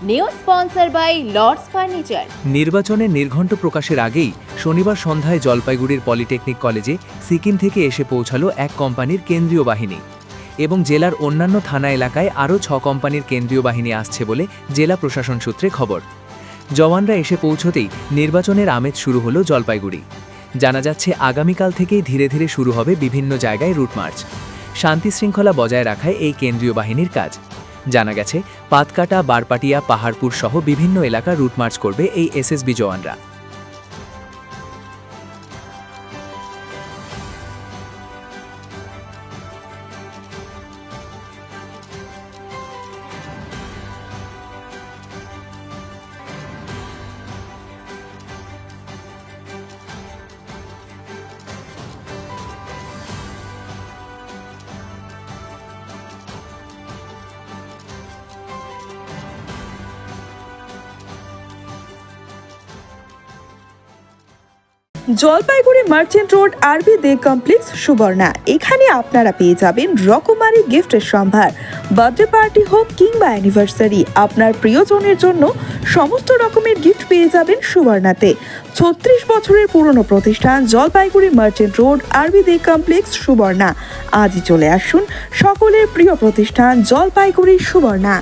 New sponsor by Lords furniture. নির্বাচনের নির্ঘণ্ট প্রকাশের আগেই শনিবার সন্ধ্যায় জলপাইগুড়ির পলিটেকনিক কলেজে সিকিম থেকে এসে পৌঁছালো এক কোম্পানির কেন্দ্রীয় বাহিনী এবং জেলার অন্যান্য থানা এলাকায় আরও 6 কোম্পানির কেন্দ্রীয় বাহিনী আসছে বলে জেলা প্রশাসন সূত্রে খবর। জওয়ানরা এসে পৌঁছতেই নির্বাচনের আমেজ শুরু হলো জলপাইগুড়ি। জানা যাচ্ছে আগামীকাল থেকেই ধীরে ধীরে শুরু হবে বিভিন্ন জায়গায় রুট মার্চ। শান্তি শৃঙ্খলা বজায় রাখায় এই কেন্দ্রীয় বাহিনীর কাজ। জানা গেছে পাতকাটা, বারপাটিয়া, পাহাড়পুর সহ বিভিন্ন এলাকা রুট মার্চ করবে এই এসএসবি জওয়ানরা। জলপাইগুড়ি মার্চেন্ট রোড আরবি দে কমপ্লেক্স সুবর্ণা। এখানে আপনারা পেয়ে যাবেন রকমারি গিফটের সম্ভার। বার্থডে পার্টি হোক কিংবা অ্যানিভার্সারি, আপনার প্রিয়জনের জন্য সমস্ত রকমের গিফট পেয়ে যাবেন সুবর্ণাতে। 36 বছরের পুরনো প্রতিষ্ঠান জলপাইগুড়ি মার্চেন্ট রোড আরবি দে কমপ্লেক্স সুবর্ণা। আজই চলে আসুন সকলের প্রিয় প্রতিষ্ঠান জলপাইগুড়ি সুবর্ণা।